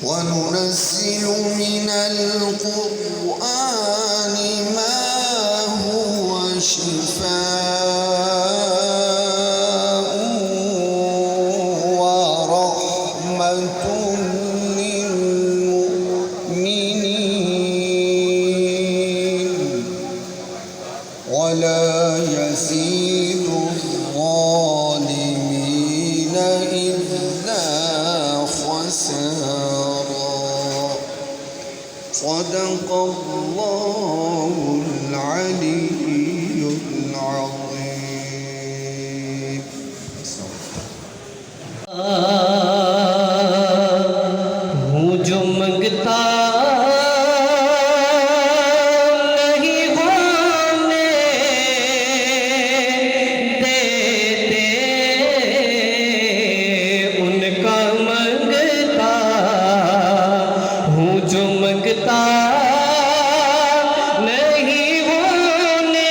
وننزل من القرآن ما هو شفاء ورحمة للمؤمنين ولا يزيد الظالمين إلا خسارا. صدق الله العلي العظيم. हूँ जो मंगता नहीं होने देते, उनका मंगता हूँ जो मंगता नहीं होने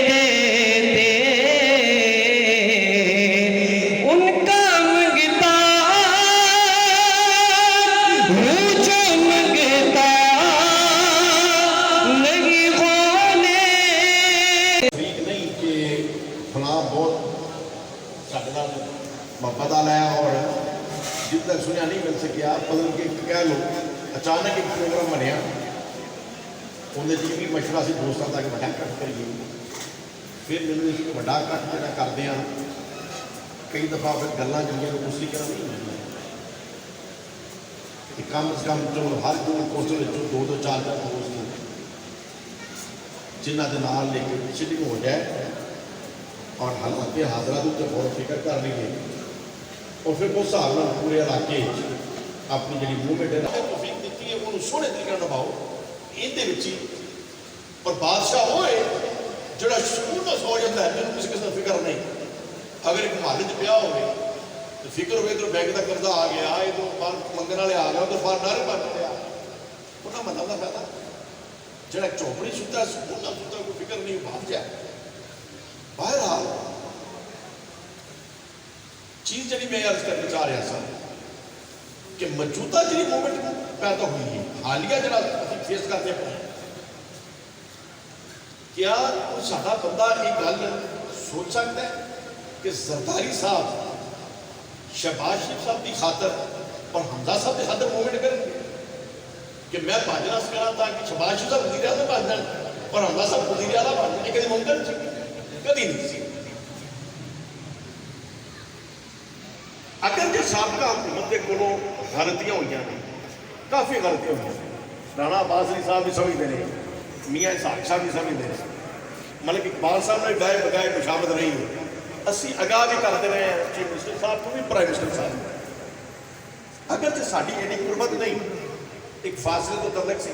देते, उनका मंगता हूँ जो मंगता नहीं होने। ठीक नहीं कि फलां बहुत साढ़े नाल मोहब्बत वाला है और जिब तक सुनिया नहीं मिल सकिया बदल के कह लो अचानक एक प्रोग्राम बनया उन्हें जी भी मशवरा से दोस्तों तक बड़ा कट करिए फिर मैंने एक बड़ा कट जो करते हैं कई दफा फिर गल्लां जिहड़ियां उसी तरह नहीं होंदियां कम से कम चलो हर कोई कौंसल दो दो चार चार दोस्त जिन्हों के नाल लेके सिटिंग हो जाए और हालात हाजरा तो बहुत फिक्र कर लीए और फिर उस हिसाब से पूरे इलाके अपनी जी मूवमेंट है तौफीक दी है उन्होंने सोहने तरीके निभाओ ये और बादशाह वो है जो शुरू में सो जाता है मैंने किसी किसी फिक्र नहीं अगर एक महल च ब्याह हो तो फिक्र हो इधर बैंक का कर्जा आ गया इधर बाहर मंगन वाले आ गए उधर बाहर डर बन गया उन्हें मतलब का फायदा जो चौपड़ी सुता सुकून का सुता कोई फिक्र नहीं भाग जाए बहरहाल चीज जी मैं अर्ज करना चाह रहा था कि मौजूदा जी मूवमेंट पैदा हुई है हालिया जो फेस करते हैं क्या साडा बंदा एक गल सोच सकता है कि जरदारी साहब शहबाज शरीफ साहब की खातर और हमजा साहब की खातर मूवमेंट करेंगे कि मैं भाजना करा ताकि शहबाज शरीफ साहब वजीर आज़म बन जाए और हमजा साहब वजीर आला बन जाए कभी मुमकिन कभी नहीं सी अगर जो साबका हुकूमत के कोलों गलतियां हुई ने काफ़ी गलतियां हुई राणा अब्बास अली साहब भी समझते हैं मियाँ इसहाक साहब भी समझते हैं मतलब इकबाल साहब ने गाए बगाए मुशावत नहीं हुई असी अगाह भी करते रहे हैं चीफ मिनिस्टर साहब को भी प्राइम मिनिस्टर साहब अगर जो साड़ी एडी गुरबत नहीं एक फासले तो तलक सी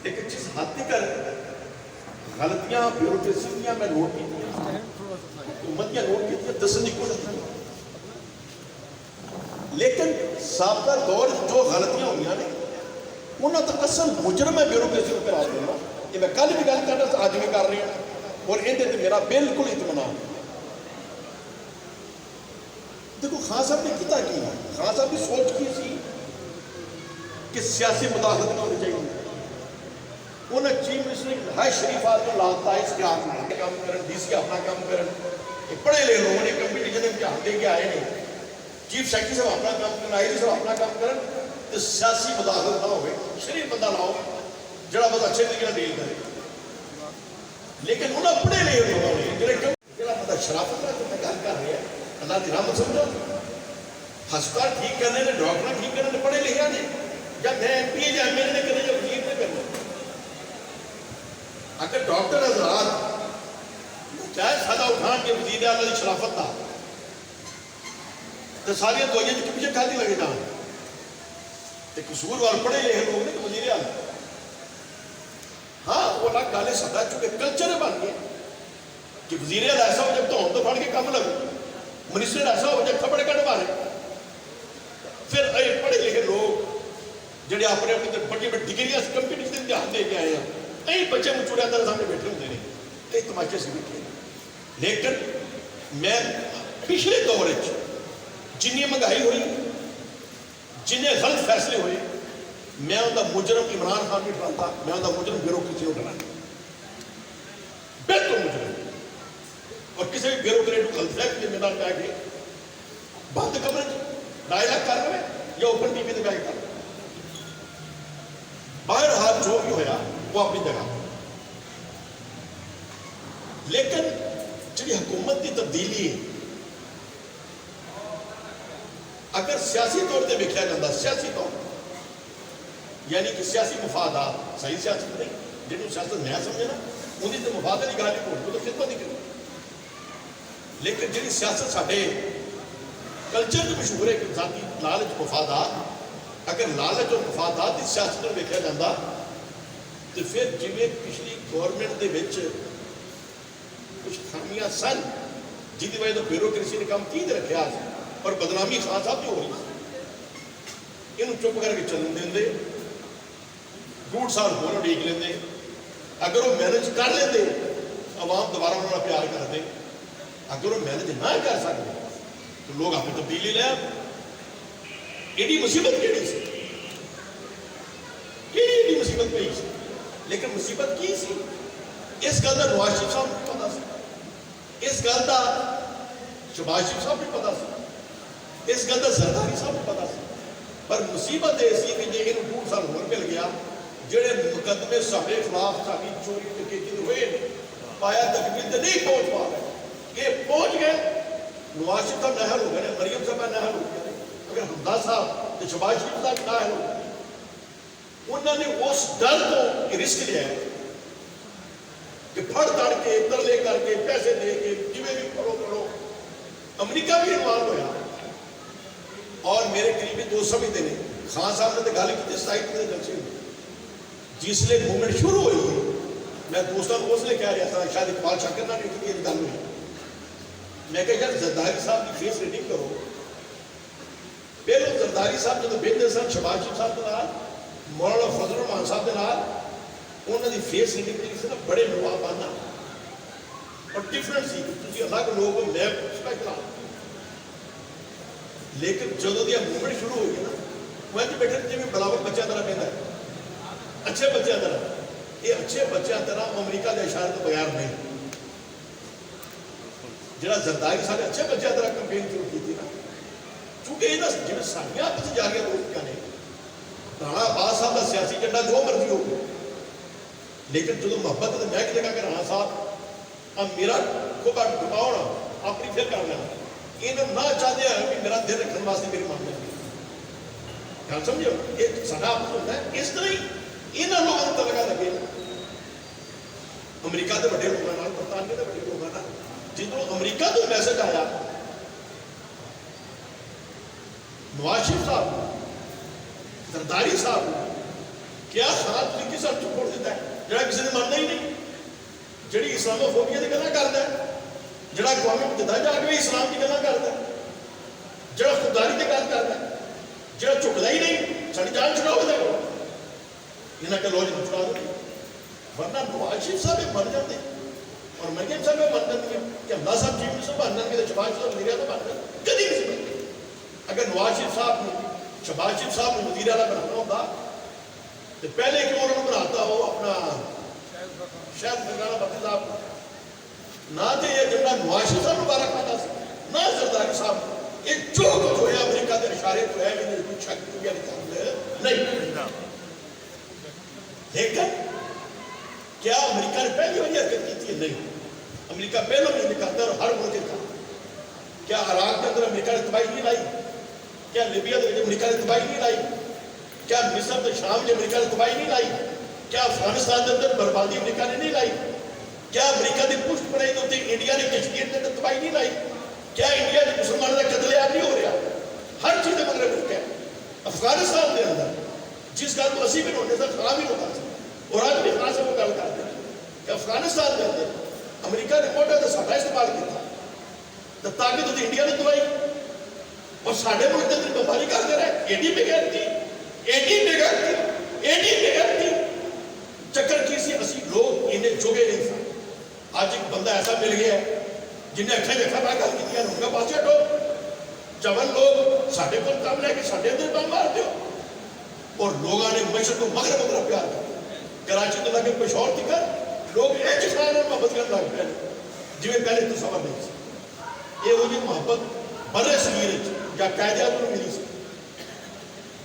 लेकिन जिस हद तक गलतियां ब्यूरोक्रेसी दियां मैं नोट की हुकूमत दियां नोट की दसन की कोशिश की लेकिन साबका दौर जो गलतियां हुई ने उन्होंने तो असल मुजरम है ब्यूरोक्रेसी को करा देना ये मैं कल भी गल कर रहा अज भी कर रहा और ये मेरा बिल्कुल इत्मीनान देखो खान साहब ने किया कि खान साहब की सोच की सी कि सियासी मुदाखलत नहीं होनी चाहिए उन्हें चीफ मिनिस्टर ने नहायत शरीफ आदमी लाता है इसके आप काम करें डीसी अपना काम करें पढ़े लिखे लोगों ने कंपटीशन इम्तिहान दे के आए हैं चीफ सेक्रेटरी साहब अपना काम करें आई साहब अपना काम करें तो सियासी मुदाखलत ना हो, शरीफ बंदा लाओ जरा बहुत अच्छे तरीके से डील करे। लेकिन उन्हें पढ़े लिखे लोगों ने जो बंदा शराफत का गल कर रहा है, अल्लाह की रहमत समझो। हस्पताल ठीक करने ने, डॉक्टर ठीक करने ने पढ़े लिखे ने, जब मैं MP या MLA ने करने, जब वजीर ने करने। अगर डॉक्टर हजरात चाहे सादा उठान के वजीर आला की शराफत था तो सारिया दवाइयां जो पीछे खाती लगे जान, तो कसूरवार पढ़े लिखे लोग ने वजीर आला। हाँ वो अलग गल है, साडा चूंकि कल्चर बन गया कि वजीर आला ऐसा हो जब धौन तो फड़ के कम लगो, मिनिस्टर ऐसा हो जब थप्पड़ कट मारे। फिर पढ़े लिखे लोग जो अपने अपनी बड़ी बड़ी डिग्रियां कंपीटिशन ध्यान दे के आए हैं, कई बच्चे मुचूड़िया तरह सामने बैठे होंगे ने, कई तमाशे से बैठे। लेकिन मैं पिछले दौर जिन्नी महंगाई हुई, जिन्ने गलत फैसले हुए, मैं उनका मुजरम इमरान खान नहीं ठहराता, मैं उनका मुजरम ब्यूरोक्रेसी को ठहराता, बिल्कुल मुजरम। और किसी भी ब्यूरोक्रेट को गलत फैसले जिम्मेदार पै गए बंद कमरे डायलॉग कर रहे या ओपन टीवी से बैठ कर बाहर हाथ जो भी होया वो अपनी जगह। लेकिन जी हुकूमत की तब्दीली है, अगर सियासी तौर पर देखा जाता, सियासी तौर यानी कि सियासी मुफादात, सही सियासत नहीं, जिन्होंने सियासत मैं समझे ना उन्हें तो मुफादत की गल ही तो खिदमत ही करी। लेकिन जी सियासत साढ़े कल्चर की मशहूर है कि जाती लालच मुफादात, अगर लालच और मुफादात की सियासत में देखा जाता तो फिर जिमें पिछली गौरमेंट के कुछ खामियां सन जिसकी वजह तो ब्यूरोक्रेसी ने काम की रखा और बदनामी खान साहब की हो रही। इन चुप करके चलन देंगे, 2 साल होर उड़ीक लेंगे, अगर वो मैनेज कर लेंगे अवाम दोबारा उन्होंने प्यार करते, अगर वो मैनेज ना कर सकते तो लोग अपनी तब्दीली ले। एडी मुसीबत केड़ी सी, केड़ी एडी मुसीबत पई सी, लेकिन मुसीबत की सी इस गल का नवाज शरीफ साहब को पता सी, इस गल का शहबाज शरीफ साहब को पता सी, इस गल का जरदारी साहब को पता सी। पर मुसीबत यह सी कि जे इन्हू 2 साल होर मिल गया, जेडे मुकदमे साडे खिलाफ साडी चोरी डकैती हुए पाया तकमील ते नहीं पहुंच पा रहे, ये पहुंच गए। नवाज शरीफ साहब नाहल हो गए, मरियम साहब नाहल हो गए, अगर हमदा साहब तो शहबाज शरीफ साहब नाहल हो गए। उन्होंने उस डर को रिस्क लिया कि फड़ तड़ के तरले करके पैसे दे के जिमें भी पढ़ो पढ़ो। अमरीका भी इन्वॉल्व होया और मेरे करीबी दोस्त समझते हैं, खान साहब ने तो गल की 27 के जलसे जिसले मूवमेंट शुरू हुई, मैं दोस्तों को उसने कह रहा था, शायद इकबाल शाकिर ना की गल हुई, मैं कहा यार जरदारी साहब की फेस रीडिंग करो। पहले जरदारी साहब जो बेहतर सन शहबाज शरीफ साहब के नाल, मौलाना फजल रहमान साहब के नाल, उन्होंने फेस रीडिंग से ना बड़े नवाबाना और डिफरेंट सी, तुम अलग लोग हो, मैं स्पेशल हाँ। लेकिन जो मूवमेंट शुरू हुई है ना, वह बैठे जिम्मे बराबर बच्चों तरह कहता है, अच्छे बच्चों तरह, ये अच्छे बच्चों तरह अमरीका के इशारे तो बगैर नहीं। जो जरदारी साहब अच्छे बच्चों तरह कंपेन शुरू की थी ना, चूंकि ये जिम्मे साड़ियाँ आपस जा रही दोस्तियाँ ने, राणा अब्बास साहब का सियासी झंडा जो मर्जी हो, लेकिन जो मुहब्बत तो मैं कहता कि राणा साहब अब मेरा खोबा डुबाओ ना अपनी फिर कर लेना, इन्हें ना चाहते हैं कि मेरा दिल रखने वास्ते मेरी मान लेंगे। गल समझो, ये सारा आपस होता है। इस तरह ही इन्होंने लोगों को तलका लगे अमरीका के बड़े लोगों, बरतानिया के बड़े लोगों, जो अमरीका तो मैसेज आया नवाज शरीफ साहब, जरदारी साहब, क्या खान तरीके से चुप छोड़ देता है जरा किसी ने मानना ही नहीं, जी इस्लामोफोबिया की गल्लां करता है, जरा कौमी मुतहदा जाके इस्लाम की गल्लां करता है, जरा खुददारी की गल करता है, जरा झुकता ही नहीं, साड़ी जान छुड़ाओ इन्हें कह लो जी छुड़ा दो, वरना नवाज शरीफ साहब मर जाते और मरियम साहब मर जाती कि हमदा साहब चीफ मिनिस्टर बन जाएंगे तो शहबाज साहब वजीर आला बन जाए, कभी नहीं समझते। अगर नवाज शरीफ साहब ने शहबाज शरीफ साहब ने वजीर आला बनाना होता तो पहले क्यों उन्होंने बनाता हो अपना शायद फरगाना भट्टी साहब ना, तो ये जिम्मा नवाज शरीफ साहब मुबारक पाता ना जरदारी साहब, ये जो कुछ होया अमेरिका के इशारे तो है मैंने कुछ शक किया नहीं। लेकिन क्या अमेरिका ने पहली बार हरकत की थी? नहीं, अमेरिका पहले भी करता और हर मुल्क का। क्या इराक के अंदर अमेरिका ने तबाही नहीं लाई? क्या लीबिया के अमेरिका ने तबाही नहीं लाई? क्या मिस्र के शाम में अमेरिका ने तबाही नहीं लाई? क्या अफगानिस्तान के अंदर बर्बादी अमेरिका ने नहीं लाई? क्या अमेरिका की पुष्ट बनाई तो इंडिया ने कश्मीर के अंदर तबाही नहीं लाई? क्या इंडिया के मुसलमानों का कतलेआम नहीं हो रहा? हर चीज मगर अमेरिका है। अफगानिस्तान के अंदर जिस गल तो असी भी होने से खराब ही होता और आज भी खास वो गल करते हैं कि अफगानिस्तान के अंदर अमेरिका ने मोटा तो साडा इस्तेमाल किया ताकि तो इंडिया ने दवाई और साढ़े मुल्क के अंदर बमबारी करते रहे। एडी बेगैरती, एडी बेगैरती, एडी बेगैरती। चक्कर की सी असी लोग इन्हें जोगे नहीं थे। आज एक बंदा ऐसा मिल गया है जिन्हें अखा देखा मैं गल की उनका पास हटो। जवन लोग साढ़े को कम लैके साढ़े अंदर बम मार दो और लोगों ने मशर को मगर मगर प्यार कर कराची तो लगे पेशौर तिकर लोग इंज खान और मोहब्बत कर लग पे जिमें पहले तो समझ नहीं सी। ये वो जी मोहब्बत बड़े सगीर या कायदे को मिली सी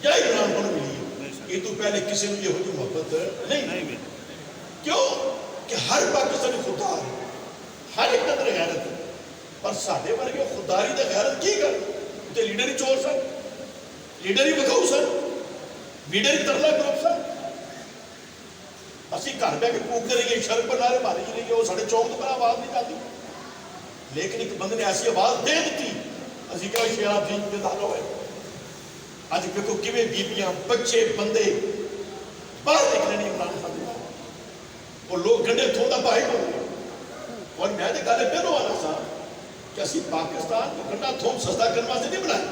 या इमरान को मिली है। ये तो पहले किसी ने यही मोहब्बत नहीं। क्यों कि हर पाकिस्तानी खुदार हर एक अंदर गैरत पर साढ़े वर्गे खुदारी का गैरत की कर तो लीडर ही चोर सन, लीडर ही बकाऊ सन, लीडर ही तरला ग्रुप सन। असी घर बह के कूकते रहिए, शर्म पर नारे मारी रहिए, वो साढ़े चौक पर आवाज नहीं जाती। लेकिन एक बंद ने ऐसी आवाज दे दी असी क्या शेरा जी के दालो है। अज देखो किवें बीबियां बच्चे बंदे बाहर निकले नहीं इमरान खान और लोग गंडे थोड़ा भाई हो गए। और मैं तो गल पहलों आना सा कि असी पाकिस्तान को गंडा थोम सस्ता करने वास्ते नहीं बनाया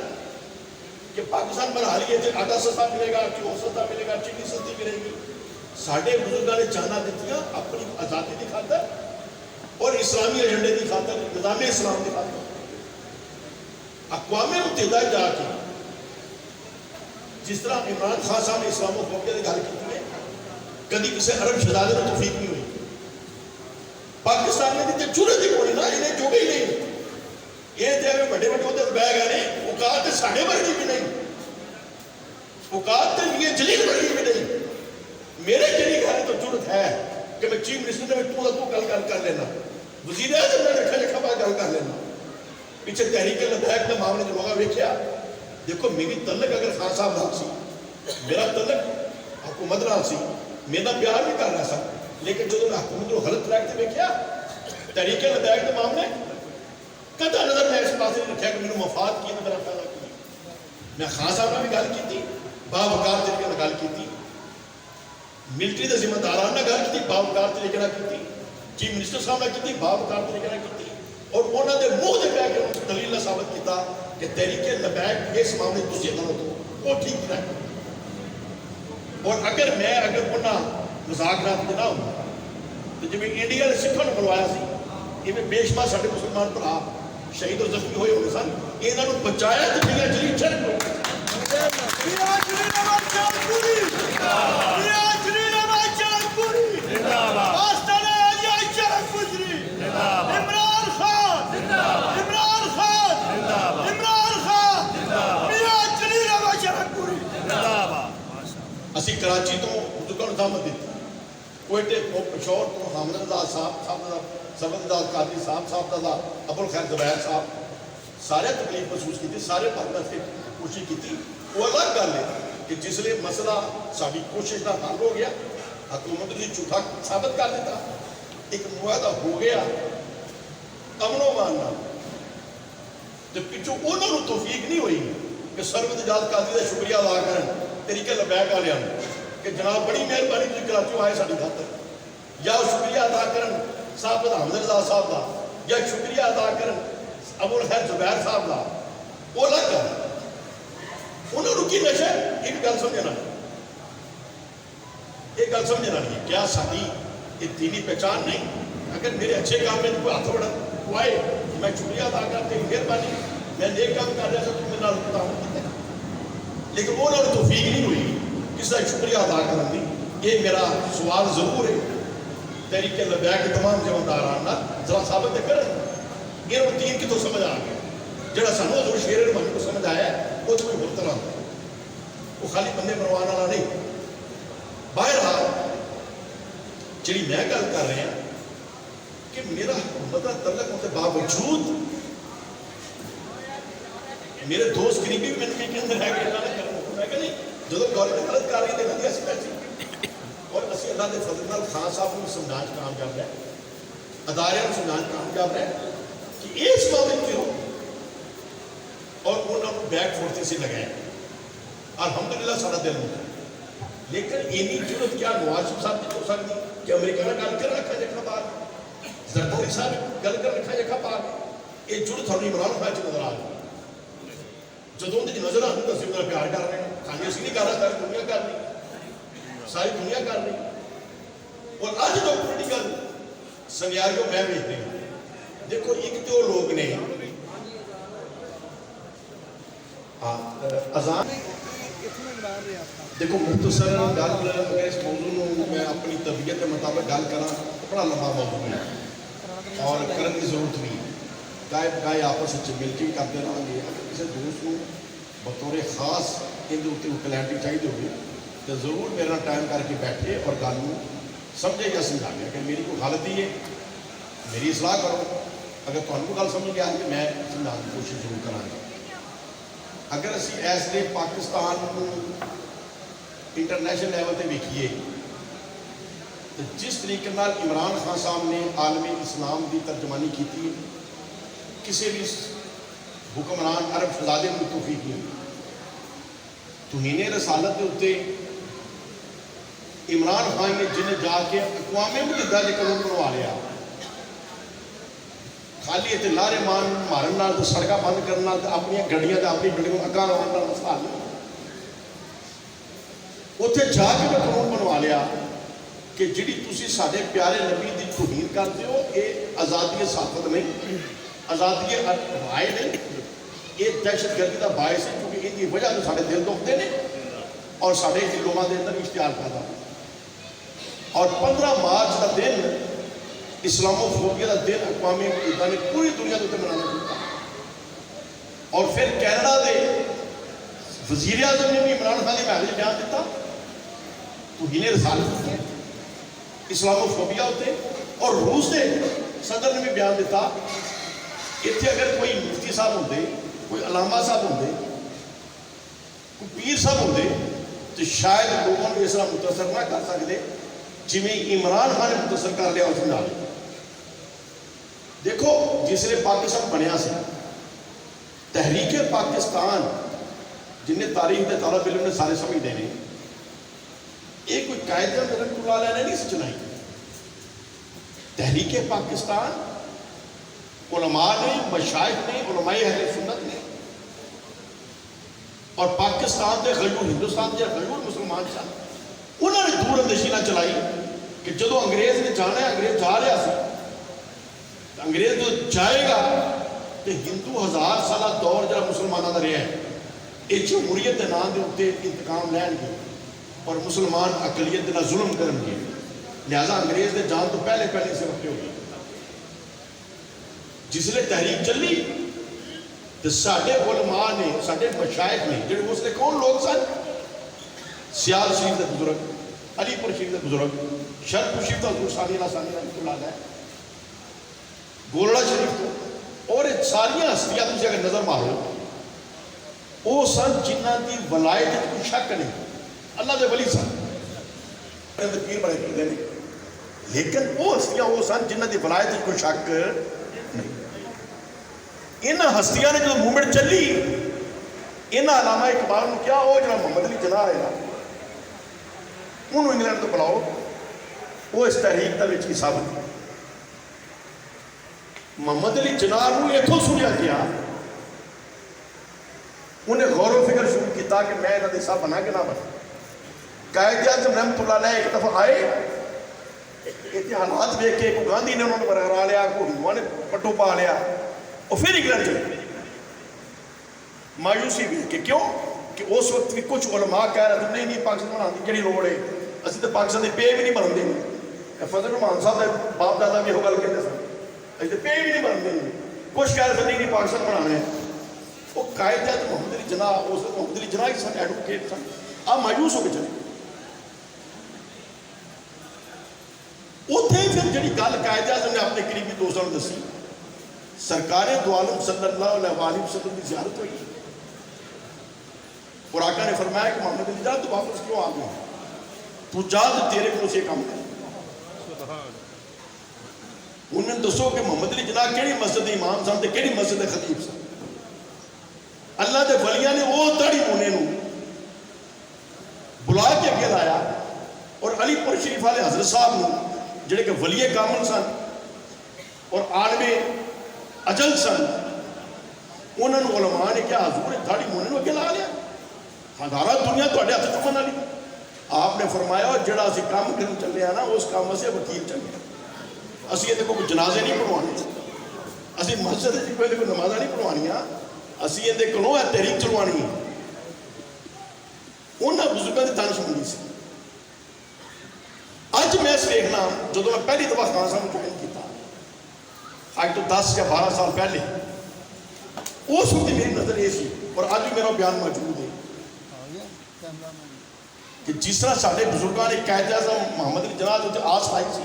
कि पाकिस्तान बना लिए थे आटा सस्ता मिलेगा, घ्यो सस्ता मिलेगा, चीनी सस्ती मिलेगी। साढ़े बुजुर्गों ने जाना दित्तियां अपनी आज़ादी की खातर और इस्लामी एजेंडे की खातर, निज़ाम इस्लाम की खातर। अक़वाम मुत्तहिदा जाके जिस तरह इमरान खान साहब ने इस्लामोफोबिया की गल की है कभी किसी अरब शहजादे को तौफीक नहीं हुई। पाकिस्तान में तो जुर्रत ही कोई ना, इन्हें जो भी नहीं ये तो बड़े बड़े उधर बह गए ने औकात साढ़े वर्गी भी नहीं, औकात ये जलील वर्गी भी नहीं। मेरे जरी घर तो जुर्रत है कि मैं चीफ मिनिस्टर ने तू गल कर लेना, वजीर आज़म ने रखा लिखा बात गल कर लेना। पीछे तहरीक लद्दाख के मामले जो लोग वेख्या देखो मेरी तलक अगर खान साहब नाल सी, मेरा तलक हुकूमत नाल सी, मेरा प्यार भी कर रहा था। लेकिन जो मैं हुकूमत को गलत ट्रैक से वेख्या तहरीक लद्दाख के मामले कदा नजर मैं इस पास नहीं रखा कि मैंने मफाद की मेरा पैदा की। मैं खान साहब ने भी गल की, बावकार तरीके से गल की, मिलिट्री के जिम्मेदारान ने गल की, बावकार तरीके की, चीफ मिनिस्टर साहब ने की, बावकार तरीके की और उन्होंने मुंह से बह के दलील साबित किया कि तहरीक लबैक इस मामले तुझे गलत हो, वो ठीक है। और अगर मैं उन्हें मजाक ना हूँ तो जिम्मे इंडिया ने सिखों ने बुलवाया सी इवें बेशुमार साढ़े मुसलमान भरा शहीद और जख्मी हुए होने सन, इन्होंने बचाया तो मेरा जलील शर्क असी कराची तो बुजुर्गों ने दामत दी, कोयटे पेशौर तो हामिद रज़ा साहब का सबकदार कादी साहब का अबुल खैर ज़ुबैर साहब सारे तकलीफ महसूस की, सारे भारत की कोशिश की। वो अलग गल है कि जिसले मसला साड़ी कोशिश का हल हो गया, हुकूमत ने झूठा साबित कर दिता, एक मुआदा हो गया अमनो मानना तो पिछों उन्होंने तौफीक नहीं हुई कि सरबत जात कादी का शुक्रिया अदा कर तरीके लबैक वाले कि जनाब बड़ी मेहरबानी तुम कराची आए साड़ी खातर, या शुक्रिया अदा कर साहब हामिद रज़ा साहब का, या शुक्रिया अदा कर अबुल खैर ज़ुबैर साहब का। वो अलग गल उन्होंने की नशा एक गल समझना, एक गल समझना नहीं क्या साड़ी ये दीनी पहचान नहीं। अगर मेरे अच्छे काम में कोई हाथ बढ़ा वो आए मैं शुक्रिया अदा करते मेहरबानी मैं नेक काम कर रहा था तुम मेरे बताऊँ, लेकिन वो तौफीक नहीं हुई किसी का शुक्रिया अदा करने की। ये मेरा सवाल जरूर है तहरीक लबैक के तमाम जिम्मेदारान जरा साबित कर दीन की तो समझ आ गया ਜਿਹੜਾ ਸਾਨੂੰ ਹਜ਼ੂਰ ਸ਼ੇਰ ਰਹਿਮਾਨੀ ਨੂੰ ਸਮਝ ਆਇਆ ਉਹ ਤਾਂ ਕੋਈ ਹੋਰ ਤਰ੍ਹਾਂ ਦਾ, ਉਹ ਖਾਲੀ ਬੰਦੇ ਮਰਵਾਉਣ ਵਾਲਾ ਨਹੀਂ। ਬਹਰਹਾਲ ਜਿਹੜੀ ਮੈਂ ਗੱਲ ਕਰ ਰਿਹਾ ਕਿ ਮੇਰਾ ਹੁਕੂਮਤ ਦਾ ਤਲਕ ਹੋਣ ਦੇ ਬਾਵਜੂਦ ਮੇਰੇ ਦੋਸਤ ਕਰੀਬੀ ਵੀ ਮੈਨੂੰ ਕਹਿੰਦੇ ਹੈ ਕਿ ਇਹਨਾਂ ਨੇ ਕਰਨਾ, ਮੈਂ ਕਹਿੰਦੀ ਜਦੋਂ ਗੌਰਮੈਂਟ ਗਲਤ ਕਰ ਰਹੀ ਤੇ ਵਧੀਆ ਸੀ ਪੈਸੇ, ਔਰ ਅਸੀਂ ਅੱਲਾਹ ਦੇ ਫਜ਼ਲ ਨਾਲ ਖਾਨ ਸਾਹਿਬ ਨੂੰ ਸਮਝਾਉਣ 'ਚ ਕਾਮਯਾਬ ਰਹੇ, ਅਦਾਰਿਆਂ ਨੂੰ ਸਮਝਾਉਣ 'ਚ ਕਾਮਯਾਬ ਰਹੇ ਕਿ ਇਸ ਮਾਮਲੇ 'ਚ ਹੋ, ਔਰ ਉਹਨਾਂ ਨੂੰ ਬੈਕ ਫੁੱਟ ਤੇ ਸੀ ਲਗਾਇਆ। ਅਲਹਮਦੁਲਿल्लाह ਸਾਡਾ ਦਿਲ ਨੂੰ, ਲੇਕਿਨ ਇੰਨੀ ਜ਼ਰੂਰਤ ਕਿਆ ਨਵਾਜ਼ ਸ਼ਰੀਫ ਸਾਹਿਬ ਦੀ ਹੋ ਸਕਦੀ ਕਿ ਅਮਰੀਕਾ ਨਾਲ ਗੱਲ ਕਰ ਰੱਖਾ ਜੱਖਾ ਪਾ ਕੇ, ਜ਼ਰਦਾਰੀ ਸਾਹਿਬ ਗੱਲ ਕਰ ਰੱਖਾ ਜੱਖਾ ਪਾ ਕੇ, ਇਹ ਜ਼ਰੂਰਤ ਤੁਹਾਨੂੰ ਇਮਰਾਨ ਖਾਨ 'ਚ ਨਜ਼ਰ ਆ ਗਈ। ਜਦੋਂ ਉਹਦੇ 'ਚ ਨਜ਼ਰ ਆਉਂਦੀ ਤਾਂ ਅਸੀਂ ਉਹਦਾ ਪਿਆਰ ਕਰ ਰਹੇ ਹਾਂ, ਖਾਲੀ ਅਸੀਂ ਨਹੀਂ ਕਰ ਰਹੇ, ਸਾਰੀ ਦੁਨੀਆ ਕਰ ਰਹੀ, ਸਾਰੀ ਦੁਨੀਆ ਕਰ ਰਹੀ। ਔਰ ਅੱਜ ਜੋ ਪੋਲੀਟੀਕਲ ਸਨਿਆਰੀਓ ਮੈਂ ਵੇਖਦੇ ਹਾਂ, ਦੇਖੋ ਇੱਕ ਤੇ ਉਹ ਲੋਕ ਨੇ ਅਜ਼ਾਨ, ਦੇਖੋ ਮੁਖਤਸਰ ਗੱਲ ਅगर इस मौजू ਨੂੰ मैं अपनी तबीयत के मुताबिक गल करा तो बड़ा लंबा मौजू है और करने की जरूरत भी गाय आपस में मिल के करते रहेंगे। अगर किसी दोस्त को बतौर खास इनके उत्ते क्लैरिटी चाहिए होगी तो जरूर मेरे टाइम करके बैठे और गल समझे या समझा लिया कि मेरी कोई हालत ही है, मेरी सलाह करो। अगर तुहानू गल समझ गया तो मैं समझाने की कोशिश जरूर करांगा। अगर असी इस लिए पाकिस्तान को इंटरनेशनल लैवल पर वेखिए तो जिस तरीके नाल इमरान खान साहब ने आलमी इस्लाम की तर्जमानी की किसी भी हुक्मरान अरब शहजादे को तौफीक नहीं, तुहीने रसालत के उत्ते इमरान खान ने जिन्हें जाके अकवामे मुतहदा के कानून बनवा लिया, खाली इतने लारे मारन नाल तो सड़क बंद करना अपन गड्डियां अपनी बिल्डिंग अग्गा लाने मसला नहीं, उत्थे जाके मैं कानून बनवा लिया कि जिहड़ी तुसीं साडे प्यारे नबी की तौहीन करते हो ये आज़ादी साफत नहीं, आज़ादी राय नहीं, ये दहशतगर्दी का बायस है क्योंकि इनकी वजह से साडे दिल दुखते हैं और साडे लोगों के अंदर इश्तियाल पैदा। और 15 मार्च का दिन इस्लामोफोबिया का दिन अकवामी मुतहदा ने पूरी दुनिया के उत्ते मनाना शुरू किया। और फिर कैनेडा के वज़ीर आज़म ने भी इमरान खान की महल बयान दिता तो इन्हें रसालत इस्लामोफोबिया उत्ते, और रूस के सदर ने भी बयान दिता इत्थे अगर कोई मुफ्ती साहब होंदे, कोई अलामा साहब होंदे, कोई पीर साहब होंदे तो शायद लोगों को इस तरह मुतसर ना कर सकते जिमें इमरान खान ने मुतसर कर लिया उस नाल। देखो जिसने पाकिस्तान बनया से तहरीक पाकिस्तान जिन्हें तारीख के तालब इलम ने सारे समझते हैं, ये कोई कायदे रहमतुल्लाह अलैह ने नहीं चलाई। तहरीक पाकिस्तान उलमा ने, मशाइख ने, उलमाए अहले सुन्नत ने और पाकिस्तान के गयूर हिंदुस्तान के गयूर मुसलमान सन उन्होंने दूरअंदेशी चलाई कि जो अंग्रेज ने जाना है, अंग्रेज जा रहा सी, अंग्रेज जो जाएगा तो हिंदू 1000 साल दौर जो मुसलमानों का रहा है ये जमहूरीयत के नाम के उत्ते इंतकाम लैणगे और मुसलमान अकलीयत का जुल्म करेंगे, लिहाजा अंग्रेज के जान तो पहले पहले से रखे हो गए। जिसले तहरीक चली तो साडे उलमा ने, साडे मशाइख ने, जो उसने कौन लोग सन, सियाल शरीफ के बुजुर्ग, अलीपुर शरीफ के बुजुर्ग, शरफपुर शरीफ का हज़ूर सानी रहमतुल्लाह अलैह, गोलड़ा शरीफ तो, और सारिया हस्तियां तुम अगर नजर मारो वो सन जिन्हों की वलायत कोई शक नहीं, अल्लाह के वली सन, पीर बड़े पीर ने, लेकिन वो हस्तियां वो सन जिन्हों की वलायत कोई शक नहीं। इन हस्तियां ने जो मूवमेंट चली इन्होंने अलामा इकबाल ने क्या वो जो मोहम्मद अली जिन्ना है उन्होंने इंग्लैंड तो बुलाओ, वो इस तहरीक का हिस्सा बने। मोहम्मद अली जिन्ना को इतों सुनिया गया, उन्हें गौर फिक्र शुरू किया कि मैं इन्होंने हिस्सा बना कि ना बना। कायदे आज़म रहमतुल्लाह अलैह एक दफ़ा आए, इतने हालात देख के को गांधी ने उन्होंने बरकरा लिया, को हिंदुओं ने पट्टो पा लिया, और फिर इंग्लैंड चले गए। मायूसी भी कि क्यों कि उस वक्त भी कुछ उलमा कह रहे थे नहीं नहीं पाकिस्तान बनाने की लोड़ है, असं तो पाकिस्तान के पे भी नहीं बनते। फजल रहमान साहब के बाप दादा भी यह गल कहते सन, असं तो पे भी नहीं बनते। कुछ कह रहे थे नहीं नहीं पाकिस्तान बनाना है, वो कायद मोहम्मद अली जिन्ना उस मोहम्मद अली जिन्ना ही सन, एडवोकेट सन, आप मायूस होकर चले। उत्थे फिर जी गल कायद आज़म ने अपने करीबी दोस्तों को दसी, सरकारे दो आलम सल्लल्लाहु अलैहि वसल्लम की ज़ियारत हुई और आका ने फरमाया कि मोहम्मद अली जा तू वापस क्यों आ गया, तू जा तो तेरे को से काम कर। उन्होंने दसो कि मोहम्मद अली जिन्ना कि मस्जिद इमाम सन, कि मस्जिद खतीब सन। अल्लाह के वलिया ने वो दाढ़ी मुने बुला के अगे लाया और अलीपुर शरीफ वाले हजरत साहब ने जिहड़े कि वलिए कामल सन और आलमे अजल सन, उन्होंने उलमा ने क्या हजूर दाढ़ी मुने अगे ला लिया, हजारा दुनिया तुहाडे हत्थ चुमन वाली। आपने फरमाया जिहड़ा असीं काम करन चले ना उस काम असें वकील चले, असीं इहदे कोई जनाजे नहीं पढ़वाने, असीं मस्जिद कोई नमाज़ा नहीं पढ़वानियां, असीं इहदे कोलों तहरीक चलवानी है। उन्होंने बुजुर्गों की दानिशमंदी से अज मैं देखना, जो मैं पहली दफा खान साहब ज्वाइन किया अज तो 10 या 12 साल पहले, उस वक्त मेरी नज़र ये सी और अज भी मेरा बयान मौजूद है कि जिस तरह साढ़े बुजुर्गों ने कायद आज़म मोहम्मद अली जिन्ना के आस लाई सी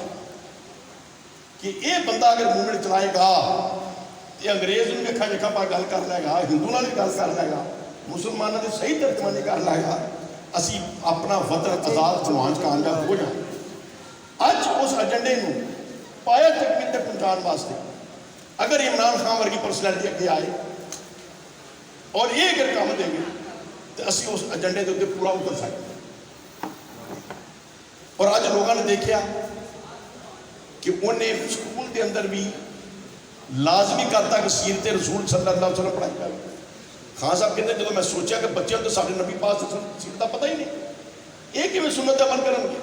कि यह बंदा अगर मूवमेंट चलाएगा तो अंग्रेज़ में अखा जखा पा गल कर लेगा, हिंदू नाल भी गल कर लेगा, मुसलमानों की सही तर्जमानी कर लेगा, असी अपना वतन आज़ाद जवान कामयाब हो जाए। अज उस एजेंडे में पाया तकमील तक पहुँचाने वास्ते अगर इमरान खान वर्गी परसनैलिटी अगे आए और ये अगर काम देंगे तो असी उस एजेंडे के उत्ते पूरा उतर सकते। और अज लोगों ने देखा कि उन्हें स्कूल के अंदर भी लाजमी करता कि सीरत रसूल सल्लल्लाहु अलैहि वसल्लम पढ़ाई जाए। खान साहब कहते जो मैं सोचा कि बच्चों तो साढ़े नबी पाक सीरत का पता ही नहीं, ये कि सुन्नत का अमल करेंगे,